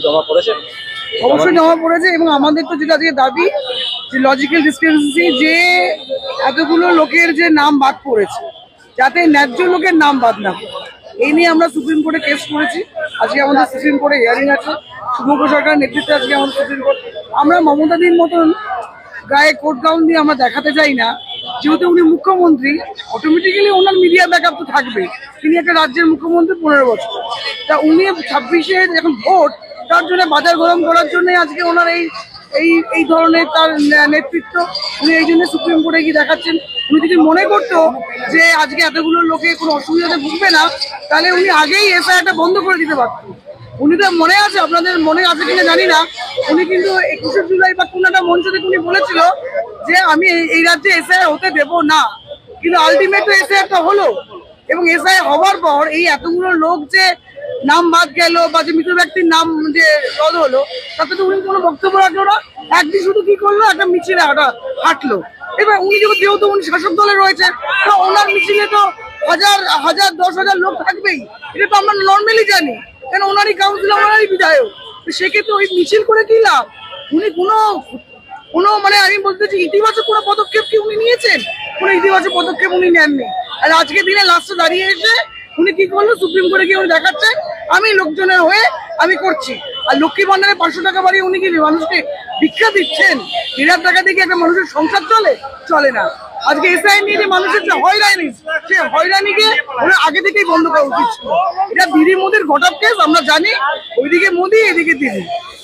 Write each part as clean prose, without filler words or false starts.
জমা পড়েছে? অবশ্যই জমা পড়েছে এবং আমাদের তো যেটা আজকে দাবি যে লজিক্যাল ডিসক্রিপেন্সি, যে এতগুলো লোকের যে নাম বাদ পড়েছে যাতে ন্যায্য লোকের নাম বাদ না পড়ে, এই নিয়ে আমরা সুপ্রিম কোর্টে কেস করেছি। আজকে আমাদের সুপ্রিম কোর্টে হিয়ারিং আছে, শুভঙ্কর সরকারের নেতৃত্বে আজকে আমাদের সুপ্রিম কোর্ট। আমরা মমতাদির মতন গায়ে কোর্ট গাউন দিয়ে আমরা দেখাতে চাই না, যেহেতু উনি মুখ্যমন্ত্রী অটোমেটিক্যালি ওনার মিডিয়া ব্যাকআপ তো থাকবে। তিনি একটা রাজ্যের মুখ্যমন্ত্রী 15 বছর, তা উনি 26-এ এখন ভোট, তার জন্য বাজার গরম করার জন্য আজকে ওনার এই ধরনের তার নেতৃত্ব। উনি এই জন্য সুপ্রিম কোর্টে গিয়ে দেখাচ্ছেন। উনি যদি মনে করতো যে আজকে এতগুলো লোকে কোনো অসুবিধাতে ভুগবে না, তাহলে উনি আগেই এফআইআরটা বন্ধ করে দিতে পারতেন। উনি তো মনে আছে, আপনাদের মনে আছে কিনা জানি না, উনি কিন্তু 21শে জুলাই বা কোন একটা মঞ্চ থেকে উনি বলেছিল যে আমি এই রাজ্যে এসআইআর হতে দেব না, কিন্তু আলটিমেট এসআইআরটা হলো। এবং এসআইআর হওয়ার পর এই এতগুলো লোক যে নাম বাদ গেল বা যে মৃত ব্যক্তির নাম যে রদ হলো, তাতে তো উনি কোনো বক্তব্য রাখলো না। একদিন শুধু কি করলো, একটা মিছিলে হাঁটলো। এবার উনি যেহেতু উনি শাসক দলে রয়েছে, তো ওনার মিছিলে তো হাজার হাজার 10,000 লোক থাকবেই, এটা তো আমরা নর্মালি জানি, কেন ওনারই কাউন্সিলর, ওনারই বিধায়ক। সেক্ষেত্রে ওই মিছিল করে কি লাভ? উনি কোনো মানে আমি বলতে চাই ইতিবাচক কোনো পদক্ষেপ কি উনি নিয়েছেন? কোনো ইতিবাচক পদক্ষেপ উনি নেননি। আর আজকের দিনে লাস্টে দাঁড়িয়ে এসে উনি কি করলো, সুপ্রিম কোর্টে গিয়ে উনি দেখাচ্ছেন আমি লোকজনের হয়ে আমি করছি। আর লক্ষ্মী ভান্ডারে 500 টাকা বাড়িয়ে উনি কি মানুষকে ভিক্ষা দিচ্ছেন? 1,000 টাকা দিয়ে কি একটা মানুষের সংসার চলে না। আজকে এসআই নিয়ে যে মানুষের যে হয়রানি, সে হয়রানিকে ওরা আগে থেকেই বন্ধ করা উচিত ছিল। এটা দিদি মোদির ঘটক কেস, আমরা জানি। ওইদিকে মোদি, এদিকে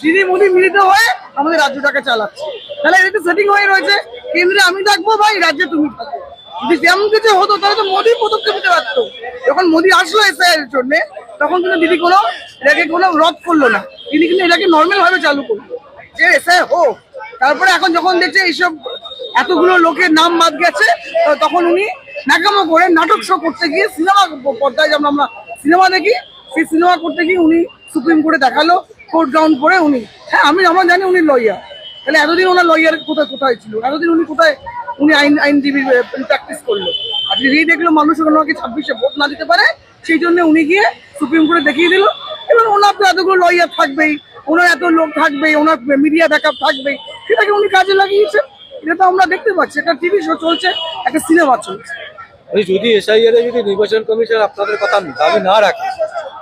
দিদি মোদি মিলিত হয়ে আমাদের রাজ্যটাকে চালাচ্ছে। তাহলে এটা সেটিং হয়ে রয়েছে, কেন্দ্রে আমি থাকবো, ভাই রাজ্যে তুমি থাকো। যদি তেমন কিছু হতো তাহলে তো মোদি পদক্ষেপ নিতে পারতো। যখন মোদি আসলো এসআইআর এর জন্য, তখন কিন্তু দিদি এটাকে কোনো রদ করলো না, তিনি কিন্তু এটাকে নর্মাল ভাবে চালু করলো যে এসআইআর হোক। তারপরে এখন যখন দেখছে এইসব এতগুলো লোকের নাম বাদ গেছে, তখন উনি নাকামো করে নাটক শো করতে গিয়ে, সিনেমা পর্দায় যেমন আমরা সিনেমা দেখি, সেই সিনেমা করতে গিয়ে উনি সুপ্রিম কোর্টে দেখালো কোর্ট গ্রাউন্ড করে উনি। হ্যাঁ, আমরা জানি উনি লয়ার, তাহলে এতদিন ওনার লয়ার কোথায় ছিল? এতদিন উনি আইনজীবী প্র্যাকটিস করলো। আজকে যেই দেখলো মানুষ ওনাকে 26-এ ভোট না দিতে পারে, সেই জন্য উনি গিয়ে সুপ্রিম কোর্টে দেখিয়ে দিল। এবার ওনার তো এতগুলো লয়ার থাকবেই, ওনার এত লোক থাকবেই, ওনার মিডিয়া ব্যাকআপ থাকবেই, সেটাকে উনি কাজে লাগিয়েছেন। এটা তো আমরা দেখতে পাচ্ছি, একটা টিভি শো চলছে, একটা সিনেমা চলছে। যদি এসআইআর যদি নির্বাচন কমিশন আপনাদের কথা দাবি না রাখে,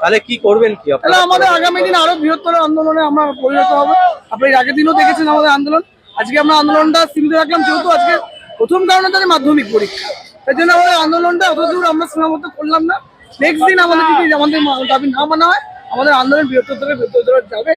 তাহলে কি করবেন? কি তাহলে আমাদের আগামী দিন আরো বৃহত্তর আন্দোলনে আমরা পরিণত হবে। আপনি আগের দিনও দেখেছেন আমাদের আন্দোলন। আজকে আমরা আন্দোলনটা সীমিত রাখলাম, যেহেতু আজকে প্রথম কারণে তাদের মাধ্যমিক পরীক্ষা, তাই জন্য আমাদের আন্দোলনটা অত দূর আমরা সীমাবদ্ধ করলাম না। নেক্সট দিন আমাদের যদি আমাদের দাবি না মানা হয়, আমাদের আন্দোলন বৃহত্তর যাবে।